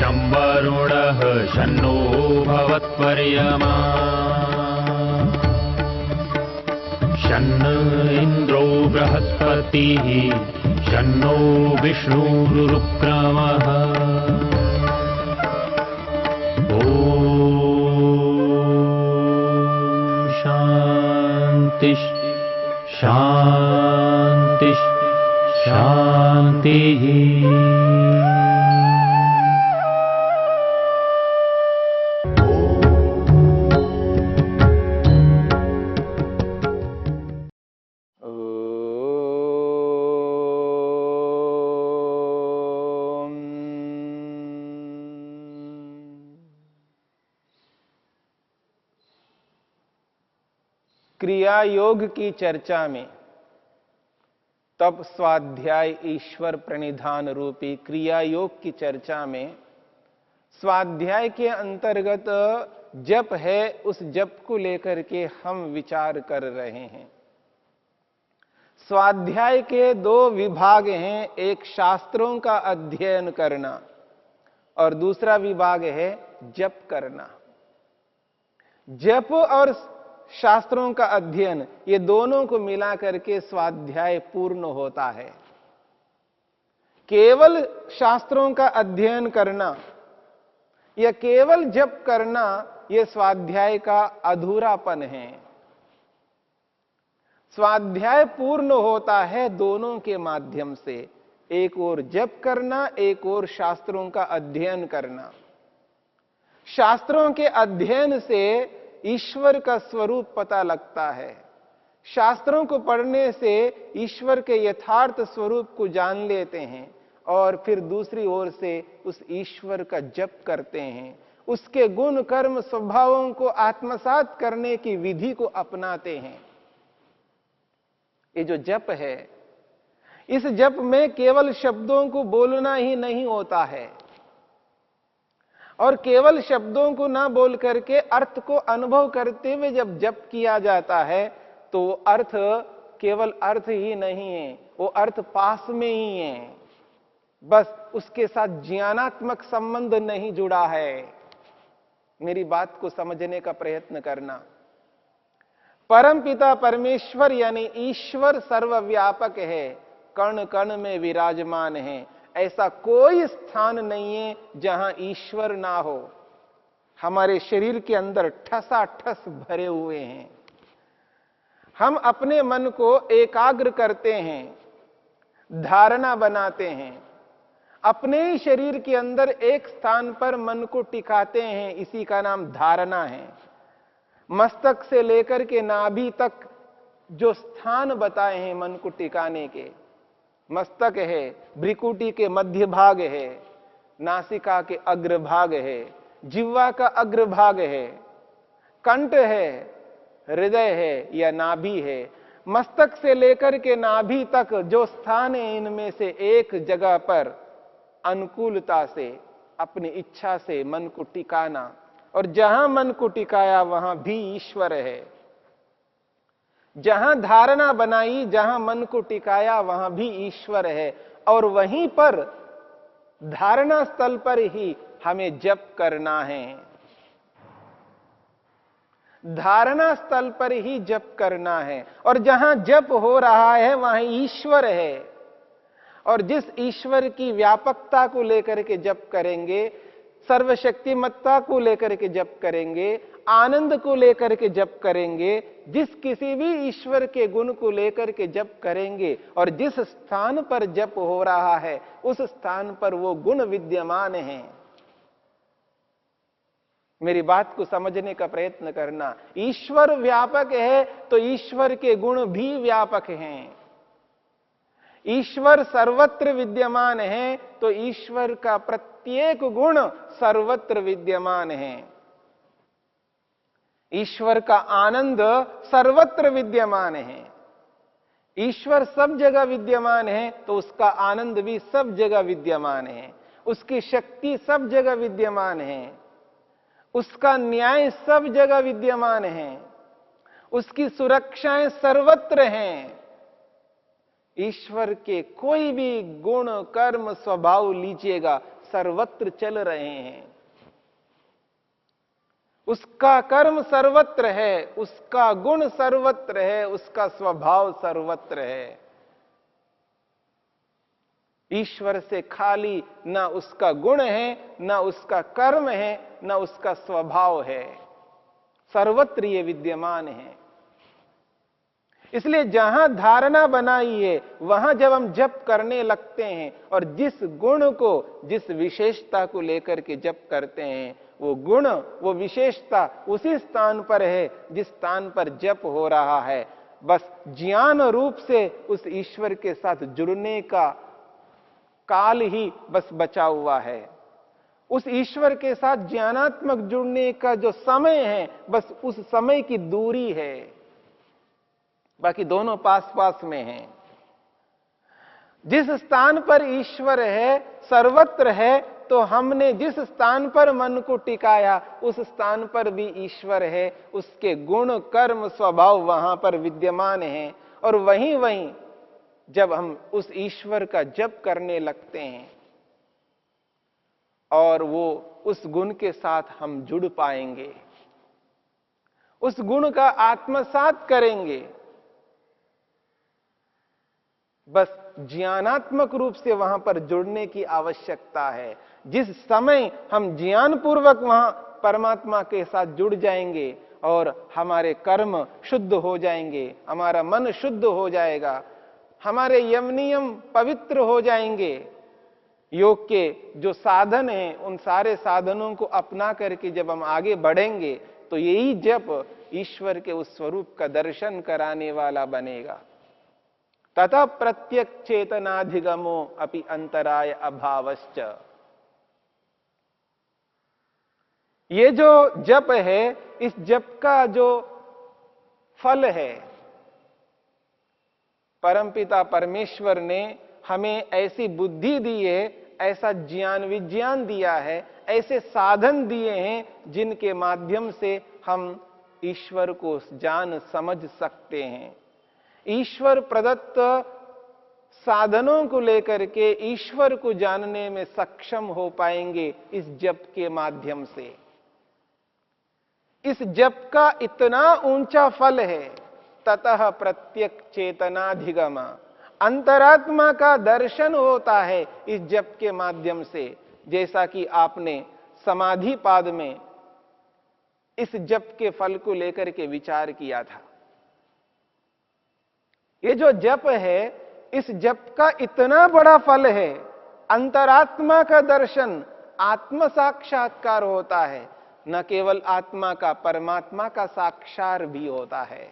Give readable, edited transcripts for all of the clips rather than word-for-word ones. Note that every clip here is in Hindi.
शं वरुणः शन्नो भवत्पर्यमा शन्न इन्द्रो बृहस्पतिः शन्नो विष्णुरुक्रमः ॐ शान्ति शान्ति शान्तिः। क्रिया योग की चर्चा में तप स्वाध्याय ईश्वर प्रणिधान रूपी क्रिया योग की चर्चा में स्वाध्याय के अंतर्गत जप है, उस जप को लेकर के हम विचार कर रहे हैं। स्वाध्याय के दो विभाग हैं, एक शास्त्रों का अध्ययन करना और दूसरा विभाग है जप करना। जप और शास्त्रों का अध्ययन, ये दोनों को मिला करके स्वाध्याय पूर्ण होता है। केवल शास्त्रों का अध्ययन करना या केवल जप करना, यह स्वाध्याय का अधूरापन है। स्वाध्याय पूर्ण होता है दोनों के माध्यम से, एक ओर जप करना, एक ओर शास्त्रों का अध्ययन करना। शास्त्रों के अध्ययन से ईश्वर का स्वरूप पता लगता है। शास्त्रों को पढ़ने से ईश्वर के यथार्थ स्वरूप को जान लेते हैं और फिर दूसरी ओर से उस ईश्वर का जप करते हैं, उसके गुण कर्म स्वभावों को आत्मसात करने की विधि को अपनाते हैं। ये जो जप है, इस जप में केवल शब्दों को बोलना ही नहीं होता है और केवल शब्दों को ना बोल करके अर्थ को अनुभव करते हुए जब जप किया जाता है तो वो अर्थ केवल अर्थ ही नहीं है, वो अर्थ पास में ही है, बस उसके साथ ज्ञानात्मक संबंध नहीं जुड़ा है। मेरी बात को समझने का प्रयत्न करना। परमपिता परमेश्वर यानी ईश्वर सर्वव्यापक है, कण कण में विराजमान है। ऐसा कोई स्थान नहीं है जहां ईश्वर ना हो। हमारे शरीर के अंदर ठसाठस भरे हुए हैं। हम अपने मन को एकाग्र करते हैं, धारणा बनाते हैं, अपने ही शरीर के अंदर एक स्थान पर मन को टिकाते हैं, इसी का नाम धारणा है। मस्तक से लेकर के नाभि तक जो स्थान बताए हैं मन को टिकाने के, मस्तक है, भ्रिकुटी के मध्य भाग है, नासिका के अग्रभाग है, जिह्वा का अग्रभाग है, कंठ है, हृदय है या नाभि है। मस्तक से लेकर के नाभि तक जो स्थान है, इनमें से एक जगह पर अनुकूलता से, अपनी इच्छा से मन को टिकाना, और जहां मन को टिकाया वहां भी ईश्वर है। जहां धारणा बनाई, जहां मन को टिकाया वहां भी ईश्वर है, और वहीं पर धारणा स्थल पर ही हमें जप करना है। धारणा स्थल पर ही जप करना है, और जहां जप हो रहा है वहां ईश्वर है। और जिस ईश्वर की व्यापकता को लेकर के जप करेंगे, सर्वशक्तिमत्ता को लेकर के जप करेंगे, आनंद को लेकर के जप करेंगे, जिस किसी भी ईश्वर के गुण को लेकर के जप करेंगे और जिस स्थान पर जप हो रहा है उस स्थान पर वो गुण विद्यमान हैं। मेरी बात को समझने का प्रयत्न करना। ईश्वर व्यापक है तो ईश्वर के गुण भी व्यापक हैं। ईश्वर सर्वत्र विद्यमान है तो ईश्वर का प्रत्येक गुण सर्वत्र विद्यमान है। ईश्वर का आनंद सर्वत्र विद्यमान है। ईश्वर सब जगह विद्यमान है तो उसका आनंद भी सब जगह विद्यमान है। उसकी शक्ति सब जगह विद्यमान है। उसका न्याय सब जगह विद्यमान है। उसकी सुरक्षाएं सर्वत्र हैं। ईश्वर के कोई भी गुण कर्म स्वभाव लीजिएगा, सर्वत्र चल रहे हैं। उसका कर्म सर्वत्र है, उसका गुण सर्वत्र है, उसका स्वभाव सर्वत्र है। ईश्वर से खाली ना उसका गुण है, ना उसका कर्म है, ना उसका स्वभाव है, सर्वत्र ये विद्यमान है। इसलिए जहां धारणा बनाई है वहां जब हम जप करने लगते हैं और जिस गुण को, जिस विशेषता को लेकर के जप करते हैं, वो गुण, वो विशेषता उसी स्थान पर है जिस स्थान पर जप हो रहा है। बस ज्ञान रूप से उस ईश्वर के साथ जुड़ने का काल ही बस बचा हुआ है। उस ईश्वर के साथ ज्ञानात्मक जुड़ने का जो समय है, बस उस समय की दूरी है, बाकी दोनों पास पास में हैं। जिस स्थान पर ईश्वर है सर्वत्र है, तो हमने जिस स्थान पर मन को टिकाया उस स्थान पर भी ईश्वर है, उसके गुण कर्म स्वभाव वहां पर विद्यमान है। और वहीं वहीं जब हम उस ईश्वर का जप करने लगते हैं और वो उस गुण के साथ हम जुड़ पाएंगे, उस गुण का आत्मसात करेंगे। बस ज्ञानात्मक रूप से वहां पर जुड़ने की आवश्यकता है। जिस समय हम ज्ञान पूर्वक वहां परमात्मा के साथ जुड़ जाएंगे और हमारे कर्म शुद्ध हो जाएंगे, हमारा मन शुद्ध हो जाएगा, हमारे यम नियम पवित्र हो जाएंगे, योग के जो साधन हैं उन सारे साधनों को अपना करके जब हम आगे बढ़ेंगे तो यही जप ईश्वर के उस स्वरूप का दर्शन कराने वाला बनेगा। तथा प्रत्यक चेतनाधिगमो अपि अंतराय अभावश्च। ये जो जप है, इस जप का जो फल है, परमपिता परमेश्वर ने हमें ऐसी बुद्धि दी है, ऐसा ज्ञान विज्ञान दिया है, ऐसे साधन दिए हैं जिनके माध्यम से हम ईश्वर को जान समझ सकते हैं। ईश्वर प्रदत्त साधनों को लेकर के ईश्वर को जानने में सक्षम हो पाएंगे इस जप के माध्यम से। इस जप का इतना ऊंचा फल है, ततः प्रत्यक चेतनाधिगम, अंतरात्मा का दर्शन होता है इस जप के माध्यम से। जैसा कि आपने समाधि पाद में इस जप के फल को लेकर के विचार किया था। ये जो जप है, इस जप का इतना बड़ा फल है, अंतरात्मा का दर्शन, आत्म साक्षात्कार होता है। न केवल आत्मा का, परमात्मा का साक्षात भी होता है।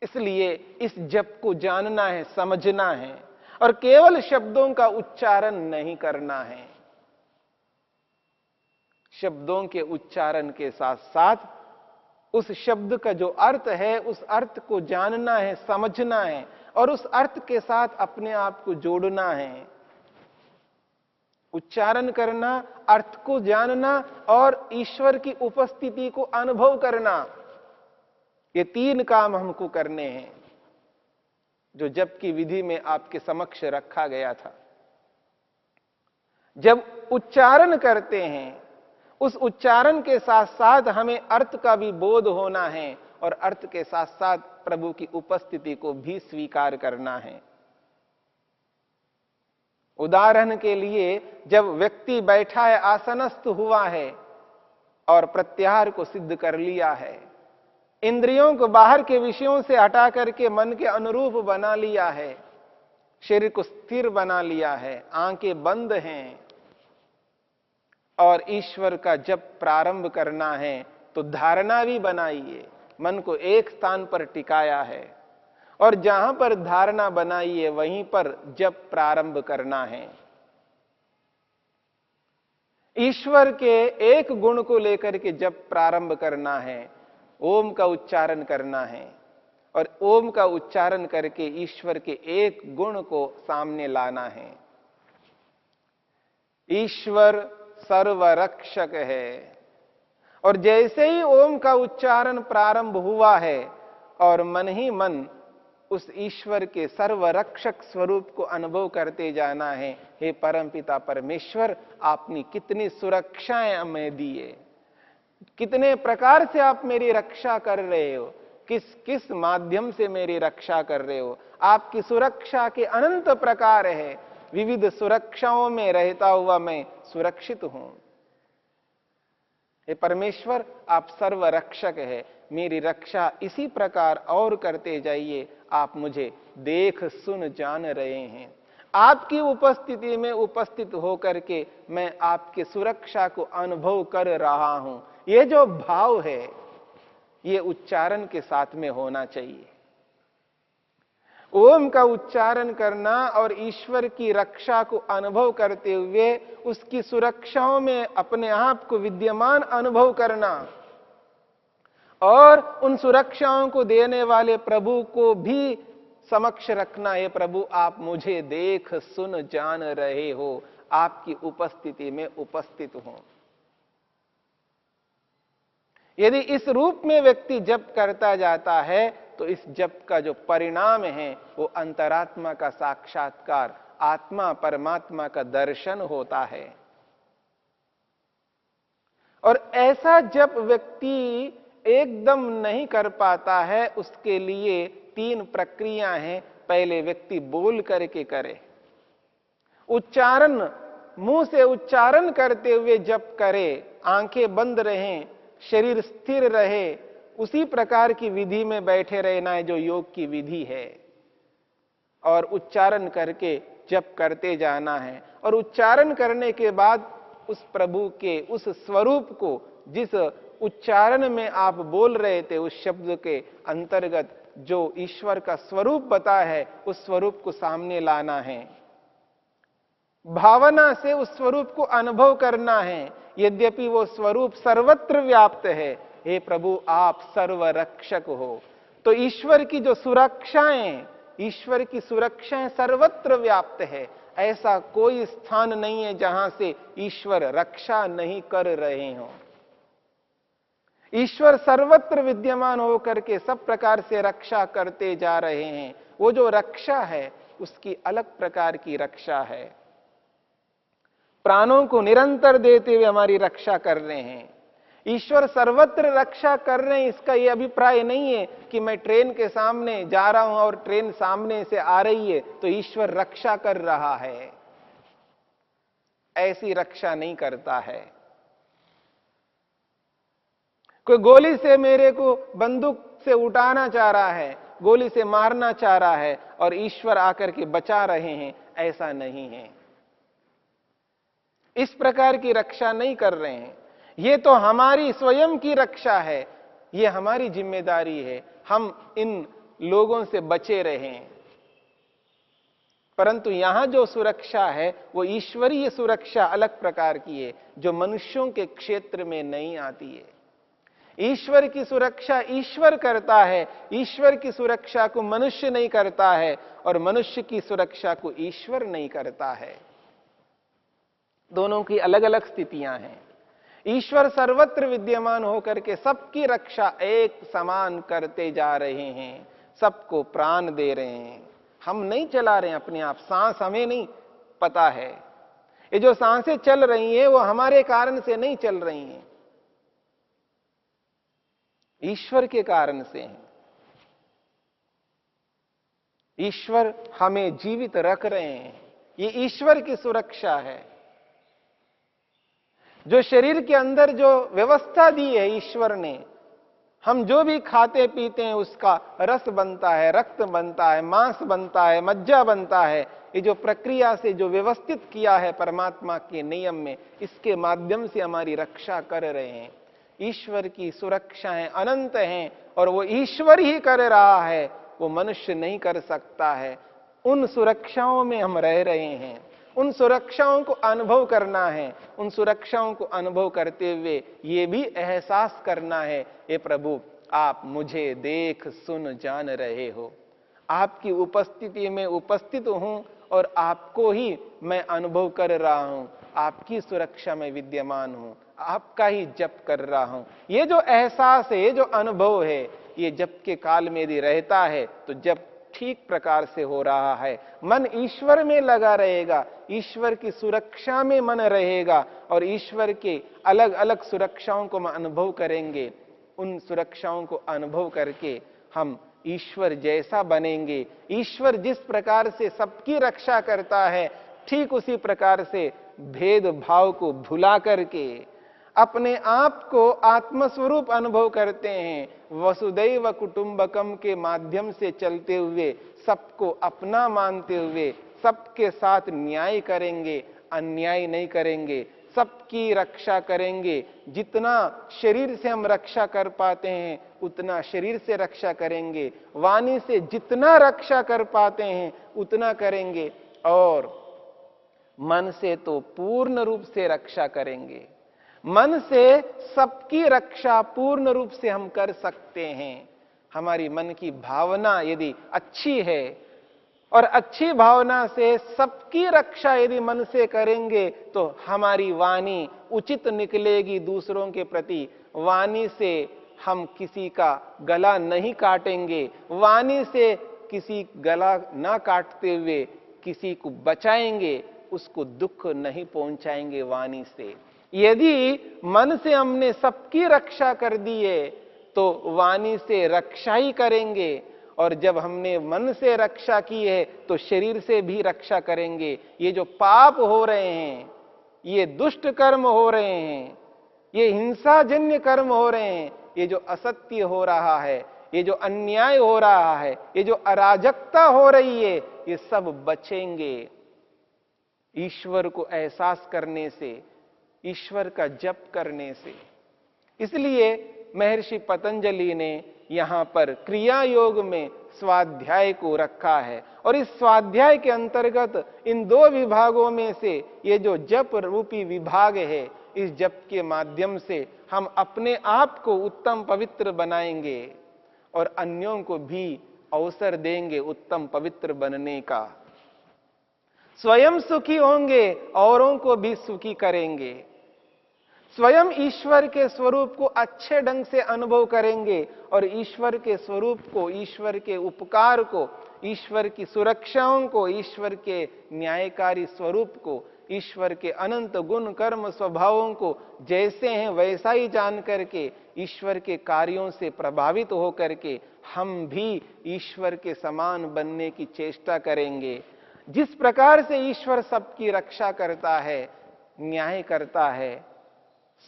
इसलिए इस जप को जानना है, समझना है और केवल शब्दों का उच्चारण नहीं करना है। शब्दों के उच्चारण के साथ साथ उस शब्द का जो अर्थ है, उस अर्थ को जानना है, समझना है और उस अर्थ के साथ अपने आप को जोड़ना है। उच्चारण करना, अर्थ को जानना और ईश्वर की उपस्थिति को अनुभव करना, ये तीन काम हमको करने हैं जो जप की विधि में आपके समक्ष रखा गया था। जब उच्चारण करते हैं, उस उच्चारण के साथ साथ हमें अर्थ का भी बोध होना है और अर्थ के साथ साथ प्रभु की उपस्थिति को भी स्वीकार करना है। उदाहरण के लिए, जब व्यक्ति बैठा है, आसनस्थ हुआ है और प्रत्याहार को सिद्ध कर लिया है, इंद्रियों को बाहर के विषयों से हटा करके मन के अनुरूप बना लिया है, शरीर को स्थिर बना लिया है, आंखें बंद हैं और ईश्वर का जप प्रारंभ करना है, तो धारणा भी बनाइए, मन को एक स्थान पर टिकाया है और जहां पर धारणा बनाई है वहीं पर जप प्रारंभ करना है। ईश्वर के एक गुण को लेकर के जप प्रारंभ करना है, ओम का उच्चारण करना है और ओम का उच्चारण करके ईश्वर के एक गुण को सामने लाना है। ईश्वर सर्वरक्षक है और जैसे ही ओम का उच्चारण प्रारंभ हुआ है और मन ही मन उस ईश्वर के सर्वरक्षक स्वरूप को अनुभव करते जाना है। हे परमपिता परमेश्वर, आपने कितनी सुरक्षाएं हमें दी है, कितने प्रकार से आप मेरी रक्षा कर रहे हो, किस किस माध्यम से मेरी रक्षा कर रहे हो। आपकी सुरक्षा के अनंत प्रकार है, विविध सुरक्षाओं में रहता हुआ मैं सुरक्षित हूं। हे परमेश्वर, आप सर्वरक्षक है, मेरी रक्षा इसी प्रकार और करते जाइए। आप मुझे देख सुन जान रहे हैं। आपकी उपस्थिति में उपस्थित होकर के मैं आपकी सुरक्षा को अनुभव कर रहा हूं। ये जो भाव है, ये उच्चारण के साथ में होना चाहिए। ओम का उच्चारण करना और ईश्वर की रक्षा को अनुभव करते हुए उसकी सुरक्षाओं में अपने आप को विद्यमान अनुभव करना और उन सुरक्षाओं को देने वाले प्रभु को भी समक्ष रखना। हे प्रभु, आप मुझे देख सुन जान रहे हो, आपकी उपस्थिति में उपस्थित हूं। यदि इस रूप में व्यक्ति जप करता जाता है तो इस जप का जो परिणाम है वो अंतरात्मा का साक्षात्कार, आत्मा परमात्मा का दर्शन होता है। और ऐसा जप व्यक्ति एकदम नहीं कर पाता है, उसके लिए 3 प्रक्रिया हैं। पहले व्यक्ति बोल करके करे, उच्चारण मुंह से उच्चारण करते हुए जप करे, आंखें बंद रहें, शरीर स्थिर रहे, उसी प्रकार की विधि में बैठे रहना है जो योग की विधि है, और उच्चारण करके जप करते जाना है। और उच्चारण करने के बाद उस प्रभु के उस स्वरूप को, जिस उच्चारण में आप बोल रहे थे, उस शब्द के अंतर्गत जो ईश्वर का स्वरूप बता है, उस स्वरूप को सामने लाना है। भावना से उस स्वरूप को अनुभव करना है, यद्यपि वो स्वरूप सर्वत्र व्याप्त है। हे प्रभु, आप सर्वरक्षक हो। तो ईश्वर की जो सुरक्षाएं, ईश्वर की सुरक्षाएं सर्वत्र व्याप्त है। ऐसा कोई स्थान नहीं है जहां से ईश्वर रक्षा नहीं कर रहे हो। ईश्वर सर्वत्र विद्यमान होकर के सब प्रकार से रक्षा करते जा रहे हैं। वो जो रक्षा है उसकी अलग प्रकार की रक्षा है। प्राणों को निरंतर देते हुए हमारी रक्षा कर रहे हैं। ईश्वर सर्वत्र रक्षा कर रहे हैं, इसका यह अभिप्राय नहीं है कि मैं ट्रेन के सामने जा रहा हूं और ट्रेन सामने से आ रही है तो ईश्वर रक्षा कर रहा है। ऐसी रक्षा नहीं करता है। कोई गोली से मेरे को बंदूक से उठाना चाह रहा है, गोली से मारना चाह रहा है और ईश्वर आकर के बचा रहे हैं, ऐसा नहीं है। इस प्रकार की रक्षा नहीं कर रहे हैं। ये तो हमारी स्वयं की रक्षा है, ये हमारी जिम्मेदारी है, हम इन लोगों से बचे रहें। परंतु यहां जो सुरक्षा है वो ईश्वरीय सुरक्षा अलग प्रकार की है, जो मनुष्यों के क्षेत्र में नहीं आती है। ईश्वर की सुरक्षा ईश्वर करता है, ईश्वर की सुरक्षा को मनुष्य नहीं करता है, और मनुष्य की सुरक्षा को ईश्वर नहीं करता है। दोनों की अलग अलग स्थितियां हैं। ईश्वर सर्वत्र विद्यमान होकर के सबकी रक्षा एक समान करते जा रहे हैं, सबको प्राण दे रहे हैं। हम नहीं चला रहे हैं अपने आप, सांस हमें नहीं पता है। ये जो सांसें चल रही हैं वो हमारे कारण से नहीं चल रही हैं, ईश्वर के कारण से हैं। ईश्वर हमें जीवित रख रहे हैं, ये ईश्वर की सुरक्षा है। जो शरीर के अंदर जो व्यवस्था दी है ईश्वर ने, हम जो भी खाते पीते हैं उसका रस बनता है, रक्त बनता है, मांस बनता है, मज्जा बनता है। ये जो प्रक्रिया से जो व्यवस्थित किया है परमात्मा के नियम में, इसके माध्यम से हमारी रक्षा कर रहे हैं। ईश्वर की सुरक्षाएं अनंत हैं और वो ईश्वर ही कर रहा है, वो मनुष्य नहीं कर सकता है। उन सुरक्षाओं में हम रह रहे हैं, उन सुरक्षाओं को अनुभव करना है। उन सुरक्षाओं को अनुभव करते हुए ये भी एहसास करना है, हे प्रभु, आप मुझे देख सुन जान रहे हो, आपकी उपस्थिति में उपस्थित हूं और आपको ही मैं अनुभव कर रहा हूं, आपकी सुरक्षा में विद्यमान हूं, आपका ही जप कर रहा हूं। ये जो एहसास है, ये जो अनुभव है, ये जप के काल में यदि रहता है तो जप ठीक प्रकार से हो रहा है। मन ईश्वर में लगा रहेगा, ईश्वर की सुरक्षा में मन रहेगा और ईश्वर के अलग अलग सुरक्षाओं को हम अनुभव करेंगे। उन सुरक्षाओं को अनुभव करके हम ईश्वर जैसा बनेंगे। ईश्वर जिस प्रकार से सबकी रक्षा करता है, ठीक उसी प्रकार से भेदभाव को भुला करके अपने आप को आत्मस्वरूप अनुभव करते हैं। वसुदैव कुटुंबकम के माध्यम से चलते हुए, सबको अपना मानते हुए सबके साथ न्याय करेंगे, अन्याय नहीं करेंगे, सबकी रक्षा करेंगे। जितना शरीर से हम रक्षा कर पाते हैं उतना शरीर से रक्षा करेंगे, वाणी से जितना रक्षा कर पाते हैं उतना करेंगे, और मन से तो पूर्ण रूप से रक्षा करेंगे। मन से सबकी रक्षा पूर्ण रूप से हम कर सकते हैं। हमारी मन की भावना यदि अच्छी है और अच्छी भावना से सबकी रक्षा यदि मन से करेंगे तो हमारी वाणी उचित निकलेगी दूसरों के प्रति। वाणी से हम किसी का गला नहीं काटेंगे, वाणी से किसी गला ना काटते हुए किसी को बचाएंगे, उसको दुख नहीं पहुंचाएंगे वाणी से। यदि मन से हमने सबकी रक्षा कर दी है तो वाणी से रक्षा ही करेंगे, और जब हमने मन से रक्षा की है तो शरीर से भी रक्षा करेंगे। ये जो पाप हो रहे हैं, ये दुष्ट कर्म हो रहे हैं, ये हिंसाजन्य कर्म हो रहे हैं, ये जो असत्य हो रहा है, ये जो अन्याय हो रहा है, ये जो अराजकता हो रही है, ये सब बचेंगे ईश्वर को एहसास करने से, ईश्वर का जप करने से। इसलिए महर्षि पतंजलि ने यहां पर क्रिया योग में स्वाध्याय को रखा है, और इस स्वाध्याय के अंतर्गत इन दो विभागों में से ये जो जप रूपी विभाग है, इस जप के माध्यम से हम अपने आप को उत्तम पवित्र बनाएंगे और अन्यों को भी अवसर देंगे उत्तम पवित्र बनने का। स्वयं सुखी होंगे, औरों को भी सुखी करेंगे। स्वयं ईश्वर के स्वरूप को अच्छे ढंग से अनुभव करेंगे और ईश्वर के स्वरूप को, ईश्वर के उपकार को, ईश्वर की सुरक्षाओं को, ईश्वर के न्यायकारी स्वरूप को, ईश्वर के अनंत गुण कर्म स्वभावों को जैसे हैं वैसा ही जान करके, ईश्वर के कार्यों से प्रभावित होकर के हम भी ईश्वर के समान बनने की चेष्टा करेंगे। जिस प्रकार से ईश्वर सबकी रक्षा करता है, न्याय करता है,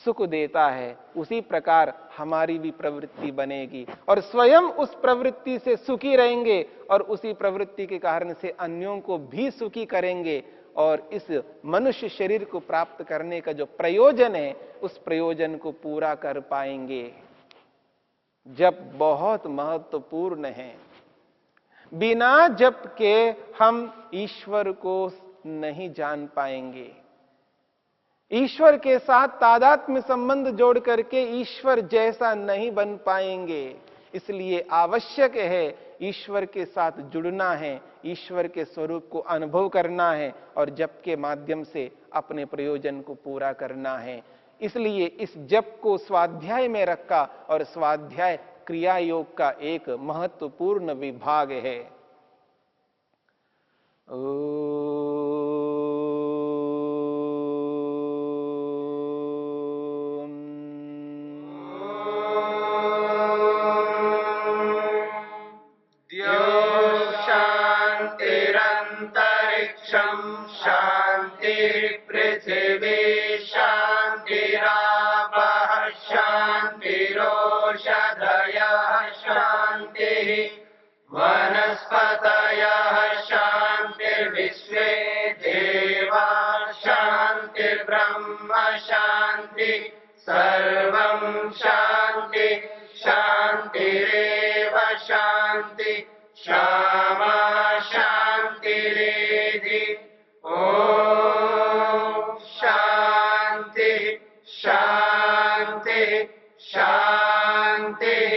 सुख देता है, उसी प्रकार हमारी भी प्रवृत्ति बनेगी और स्वयं उस प्रवृत्ति से सुखी रहेंगे और उसी प्रवृत्ति के कारण से अन्यों को भी सुखी करेंगे। और इस मनुष्य शरीर को प्राप्त करने का जो प्रयोजन है, उस प्रयोजन को पूरा कर पाएंगे। जप बहुत महत्वपूर्ण है। बिना जप के हम ईश्वर को नहीं जान पाएंगे। ईश्वर के साथ तादात्म्य संबंध जोड़ करके ईश्वर जैसा नहीं बन पाएंगे। इसलिए आवश्यक है ईश्वर के साथ जुड़ना है, ईश्वर के स्वरूप को अनुभव करना है और जप के माध्यम से अपने प्रयोजन को पूरा करना है। इसलिए इस जप को स्वाध्याय में रखा और स्वाध्याय क्रिया योग का एक महत्वपूर्ण विभाग है। सर्वं शांति शांतिरेव शांति क्षमा शांतिरेधि। ओम शांति शांति शांति।